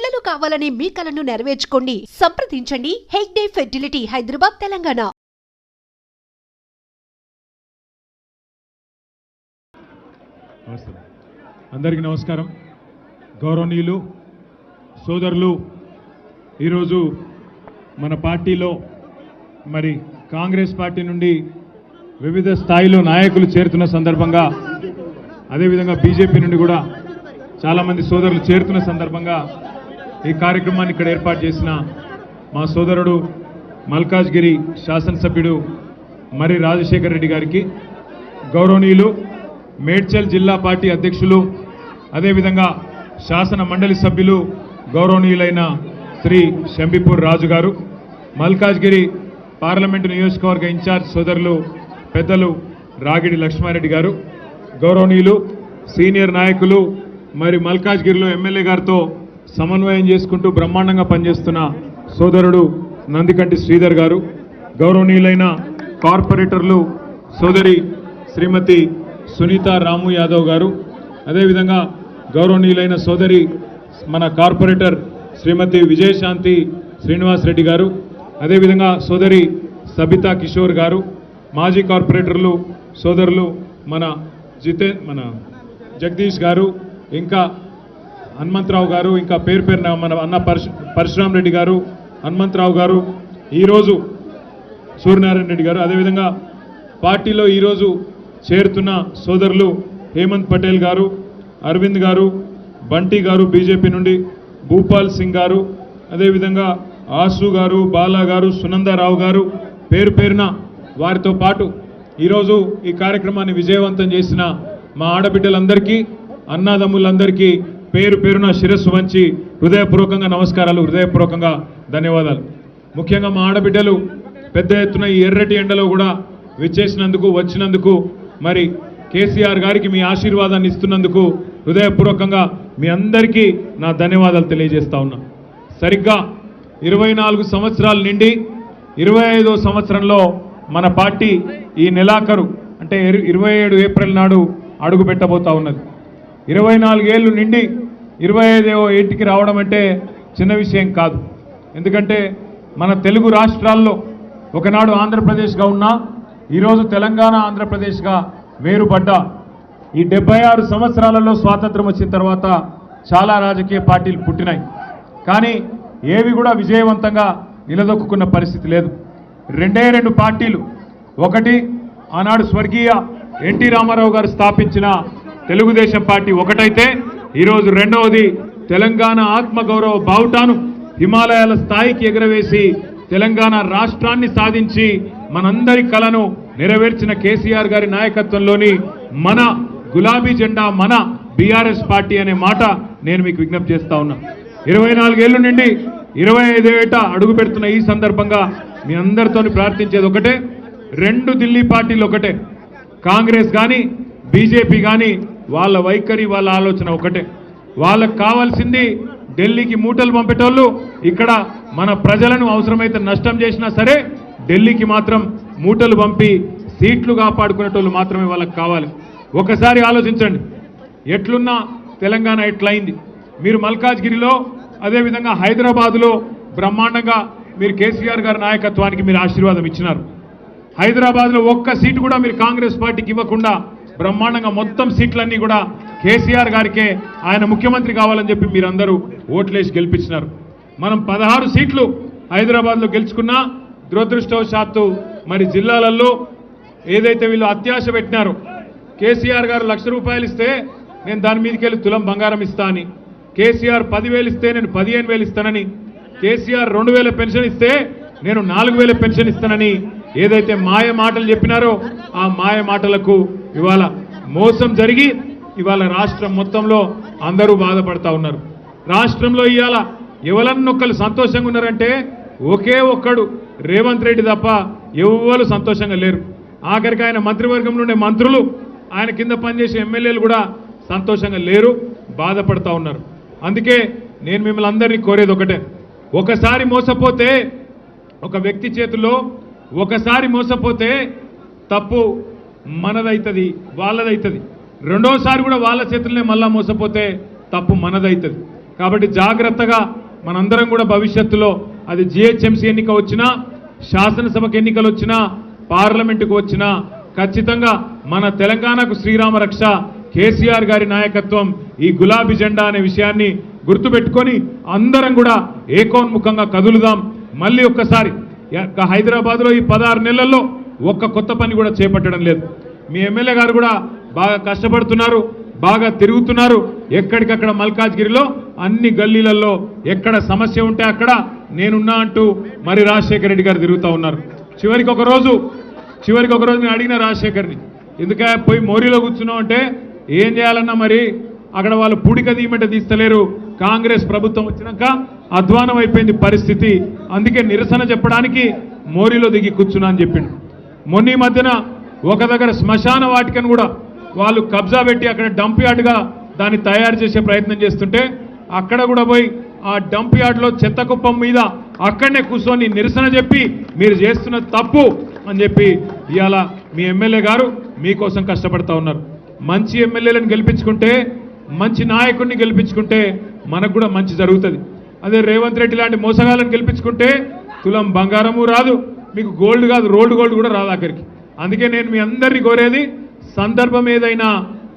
పిల్లలు కావాలని మీ కలను నెరవేర్చుకోండి. సంప్రదించండి హెగ్డే ఫెర్టిలిటీ, హైదరాబాద్, తెలంగాణ. అందరికీ నమస్కారం. గౌరవనీయులు సోదరులు, ఈరోజు మన పార్టీలో మరి కాంగ్రెస్ పార్టీ నుండి వివిధ స్థాయిలో నాయకులు చేరుతున్న సందర్భంగా, అదేవిధంగా బీజేపీ నుండి కూడా చాలామంది సోదరులు చేరుతున్న సందర్భంగా ఈ కార్యక్రమాన్ని ఇక్కడ ఏర్పాటు చేసిన మా సోదరుడు మల్కాజ్గిరి శాసనసభ్యుడు మరి రాజశేఖర్ రెడ్డి గారికి, గౌరవనీయులు మేడ్చల్ జిల్లా పార్టీ అధ్యక్షులు, అదేవిధంగా శాసన మండలి సభ్యులు గౌరవనీయులైన శ్రీ శంబిపూర్ రాజు గారు, మల్కాజ్గిరి పార్లమెంటు నియోజకవర్గ ఇన్ఛార్జ్ సోదరులు పెద్దలు రాగిడి లక్ష్మారెడ్డి గారు, గౌరవనీయులు సీనియర్ నాయకులు, మరి మల్కాజ్గిరిలో ఎమ్మెల్యే గారితో సమన్వయం చేసుకుంటూ బ్రహ్మాండంగా పనిచేస్తున్న సోదరుడు నందికంటి శ్రీధర్ గారు, గౌరవనీయులైన కార్పొరేటర్లు సోదరి శ్రీమతి సునీత రాము యాదవ్ గారు, అదేవిధంగా గౌరవనీయులైన సోదరి మన కార్పొరేటర్ శ్రీమతి విజయశాంతి శ్రీనివాస్ రెడ్డి గారు, అదేవిధంగా సోదరి సబితా కిషోర్ గారు, మాజీ కార్పొరేటర్లు సోదరులు మన జగదీష్ గారు, ఇంకా హనుమంతరావు గారు, ఇంకా పేరు పేరున మన అన్న పరశురామ్ రెడ్డి గారు, హనుమంతరావు గారు, ఈరోజు సూర్యనారాయణ రెడ్డి గారు, అదేవిధంగా పార్టీలో ఈరోజు చేరుతున్న సోదరులు హేమంత్ పటేల్ గారు, అరవింద్ గారు, బంటి గారు బీజేపీ నుండి, భూపాల్ సింగ్ గారు, అదేవిధంగా ఆసు గారు, బాలా గారు, సునందారావు గారు, పేరు పేరున వారితో పాటు ఈరోజు ఈ కార్యక్రమాన్ని విజయవంతం చేసిన మా ఆడబిడ్డలందరికీ, అన్నాదమ్ములందరికీ పేరు పేరున శిరస్సు వంచి హృదయపూర్వకంగా నమస్కారాలు, హృదయపూర్వకంగా ధన్యవాదాలు. ముఖ్యంగా మా ఆడబిడ్డలు పెద్ద ఎత్తున ఈ ఎర్రటి ఎండలో కూడా వచ్చినందుకు మరి కేసీఆర్ గారికి మీ ఆశీర్వాదాన్ని ఇస్తున్నందుకు హృదయపూర్వకంగా మీ అందరికీ నా ధన్యవాదాలు తెలియజేస్తా ఉన్నా. సరిగ్గా 24 సంవత్సరాల నిండి 25వ సంవత్సరంలో మన పార్టీ ఈ నెలాఖరు అంటే 27 ఏప్రిల్ నాడు అడుగు పెట్టబోతా ఉన్నది. 24 ఏళ్ళు నిండి 25వ ఏటికి రావడం అంటే చిన్న విషయం కాదు. ఎందుకంటే మన తెలుగు రాష్ట్రాల్లో ఒకనాడు ఆంధ్రప్రదేశ్గా ఉన్నా ఈరోజు తెలంగాణ ఆంధ్రప్రదేశ్గా వేరుపడ్డ ఈ 76 సంవత్సరాలలో స్వాతంత్రం వచ్చిన తర్వాత చాలా రాజకీయ పార్టీలు పుట్టినాయి. కానీ ఏవి కూడా విజయవంతంగా నిలదొక్కున్న పరిస్థితి లేదు. రెండు పార్టీలు, ఒకటి ఆనాడు స్వర్గీయ ఎన్టీ రామారావు గారు స్థాపించిన తెలుగుదేశం పార్టీ ఒకటైతే, ఈరోజు రెండవది తెలంగాణ ఆత్మగౌరవ బావుటాను హిమాలయాల స్థాయికి ఎగరవేసి తెలంగాణ రాష్ట్రాన్ని సాధించి మనందరి కలను నెరవేర్చిన కేసీఆర్ గారి నాయకత్వంలోని మన గులాబీ జెండా మన బీఆర్ఎస్ పార్టీ అనే మాట నేను మీకు విజ్ఞప్తి చేస్తా ఉన్నా. 24 ఏళ్ళు నుండి 25 ఏట అడుగు పెడుతున్న ఈ సందర్భంగా మీ అందరితో ప్రార్థించేది ఒకటే, రెండు ఢిల్లీ పార్టీలు ఒకటే, కాంగ్రెస్ కానీ బీజేపీ కానీ వాళ్ళ వైఖరి వాళ్ళ ఆలోచన ఒకటే. వాళ్ళకు కావాల్సింది ఢిల్లీకి మూటలు పంపేటోళ్ళు ఇక్కడ మన ప్రజలను అవసరమైతే నష్టం చేసినా సరే ఢిల్లీకి మాత్రం మూటలు పంపి సీట్లు కాపాడుకునేటోళ్ళు మాత్రమే వాళ్ళకి కావాలి. ఒకసారి ఆలోచించండి, ఎట్లున్నా తెలంగాణ ఎట్లయింది. మీరు మల్కాజ్గిరిలో అదేవిధంగా హైదరాబాదులో బ్రహ్మాండంగా మీరు కేసీఆర్ గారి నాయకత్వానికి మీరు ఆశీర్వాదం ఇచ్చినారు. హైదరాబాద్లో ఒక్క సీటు కూడా మీరు కాంగ్రెస్ పార్టీకి ఇవ్వకుండా బ్రహ్మాండంగా మొత్తం సీట్లన్నీ కూడా కేసీఆర్ గారికే ఆయన ముఖ్యమంత్రి కావాలని చెప్పి మీరందరూ ఓట్లేసి గెలిపించినారు. మనం 16 సీట్లు హైదరాబాద్లో గెలుచుకున్నా దురదృష్టవశాత్తు మరి జిల్లాలలో ఏదైతే వీళ్ళు అత్యాశ పెట్టినారో, కేసీఆర్ గారు ₹1,00,000 ఇస్తే నేను దాని మీదకి వెళ్ళి తులం బంగారం ఇస్తా అని, కేసీఆర్ 10,000 ఇస్తే నేను 15,000 ఇస్తానని, కేసీఆర్ 2,000 పెన్షన్ ఇస్తే నేను 4,000 పెన్షన్ ఇస్తానని ఏదైతే మాయ మాటలు చెప్పినారో ఆ మాయ మాటలకు ఇవాళ మోసం జరిగి ఇవాళ రాష్ట్రం మొత్తంలో అందరూ బాధపడతా ఉన్నారు. రాష్ట్రంలో ఇవాళ ఎవరన్నొక్కరు సంతోషంగా ఉన్నారంటే ఒకే ఒక్కడు రేవంత్ రెడ్డి తప్ప ఎవరు సంతోషంగా లేరు. ఆఖరికి ఆయన మంత్రివర్గంలో ఉండే మంత్రులు, ఆయన కింద పనిచేసే ఎమ్మెల్యేలు కూడా సంతోషంగా లేరు, బాధపడతా ఉన్నారు. అందుకే నేను మిమ్మల్ని అందరినీ కోరేది ఒకటే, ఒకసారి మోసపోతే ఒక వ్యక్తి చేతుల్లో ఒకసారి మోసపోతే తప్పు మనదైతుంది, వాళ్ళదైతుంది. రెండోసారి కూడా వాళ్ళ చేతుల్నే మళ్ళా మోసపోతే తప్పు మనదైతుంది. కాబట్టి జాగ్రత్తగా మనందరం కూడా భవిష్యత్తులో అది జిహెచ్ఎంసీ ఎన్నిక వచ్చినా, శాసనసభకు ఎన్నికలు వచ్చినా, పార్లమెంటుకు వచ్చినా ఖచ్చితంగా మన తెలంగాణకు శ్రీరామ రక్ష కేసీఆర్ గారి నాయకత్వం, ఈ గులాబీ జెండా అనే విషయాన్ని గుర్తుపెట్టుకొని అందరం కూడా ఏకోన్ముఖంగా కదులుదాం. మళ్ళీ ఒక్కసారి హైదరాబాద్లో ఈ 16 నెలల్లో ఒక్క కొత్త పని కూడా చేపట్టడం లేదు. మీ ఎమ్మెల్యే గారు కూడా బాగా కష్టపడుతున్నారు, బాగా తిరుగుతున్నారు. ఎక్కడికక్కడ మల్కాజ్గిరిలో అన్ని గల్లీలలో ఎక్కడ సమస్య ఉంటే అక్కడ నేనున్నా అంటూ మరి రాజశేఖర రెడ్డి గారు తిరుగుతూ ఉన్నారు. చివరికి ఒక రోజు నేను అడిగిన రాజశేఖర్ని, ఎందుకే పోయి మోరీలో కూర్చున్నావు అంటే, ఏం చేయాలన్నా మరి అక్కడ వాళ్ళు పూడిక తీయమంటే తీస్తలేరు, కాంగ్రెస్ ప్రభుత్వం వచ్చినాక అధ్వానం అయిపోయింది పరిస్థితి, అందుకే నిరసన చెప్పడానికి మోరీలో దిగి కూర్చున్నా అని చెప్పిండు. మొన్న ఈ మధ్యన ఒక దగ్గర శ్మశాన వాటికను కూడా వాళ్ళు కబ్జా పెట్టి అక్కడ డంప్ యార్డ్గా దాన్ని తయారు చేసే ప్రయత్నం చేస్తుంటే అక్కడ కూడా పోయి ఆ డంప్ యార్డ్లో చెత్త కుప్పం మీద అక్కడనే కూర్చొని నిరసన చెప్పి మీరు చేస్తున్న తప్పు అని చెప్పి ఇవాళ మీ ఎమ్మెల్యే గారు మీకోసం కష్టపడతా ఉన్నారు. మంచి ఎమ్మెల్యేలను గెలిపించుకుంటే, మంచి నాయకుడిని గెలిపించుకుంటే మనకు కూడా మంచి జరుగుతుంది. అదే రేవంత్ రెడ్డి లాంటి మోసగాళ్ళని గెలిపించుకుంటే తులం బంగారము రాదు, మీకు గోల్డ్ కాదు రోల్డ్ గోల్డ్ కూడా రాదు ఆఖరికి. అందుకే నేను మీ అందరినీ కోరేది, సందర్భం ఏదైనా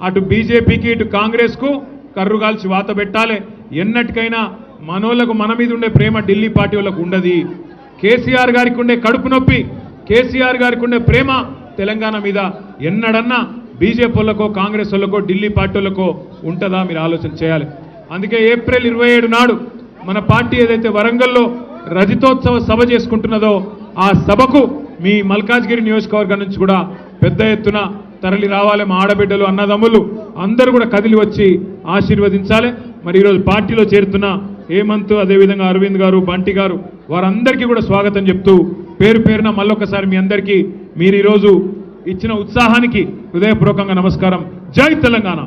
అటు బీజేపీకి ఇటు కాంగ్రెస్కు కర్రుగాల్చి వాత పెట్టాలి. ఎన్నటికైనా మనోళ్లకు మన మీద ఉండే ప్రేమ ఢిల్లీ పార్టీ వాళ్ళకు ఉండదు. కేసీఆర్ గారికి ఉండే కడుపు నొప్పి, కేసీఆర్ గారికి ఉండే ప్రేమ తెలంగాణ మీద ఎన్నడన్నా బీజేపీ వాళ్ళకో కాంగ్రెస్ వాళ్ళకో ఢిల్లీ పార్టీ వాళ్ళకో ఉంటుందా? మీరు ఆలోచన చేయాలి. అందుకే ఏప్రిల్ 27 నాడు మన పార్టీ ఏదైతే వరంగల్లో రజతోత్సవ సభ చేసుకుంటున్నదో ఆ సభకు మీ మల్కాజ్గిరి నియోజకవర్గం నుంచి కూడా పెద్ద ఎత్తున తరలి రావాలి. మా ఆడబిడ్డలు, అన్నదమ్ములు అందరూ కూడా కదిలి వచ్చి ఆశీర్వదించాలి. మరి ఈరోజు పార్టీలో చేరుతున్న హేమంత్, అదేవిధంగా అరవింద్ గారు, బంటి గారు, వారందరికీ కూడా స్వాగతం చెప్తూ పేరు పేరున మళ్ళొకసారి మీ అందరికీ మీరు ఈరోజు ఇచ్చిన ఉత్సాహానికి హృదయపూర్వకంగా నమస్కారం. జై తెలంగాణ.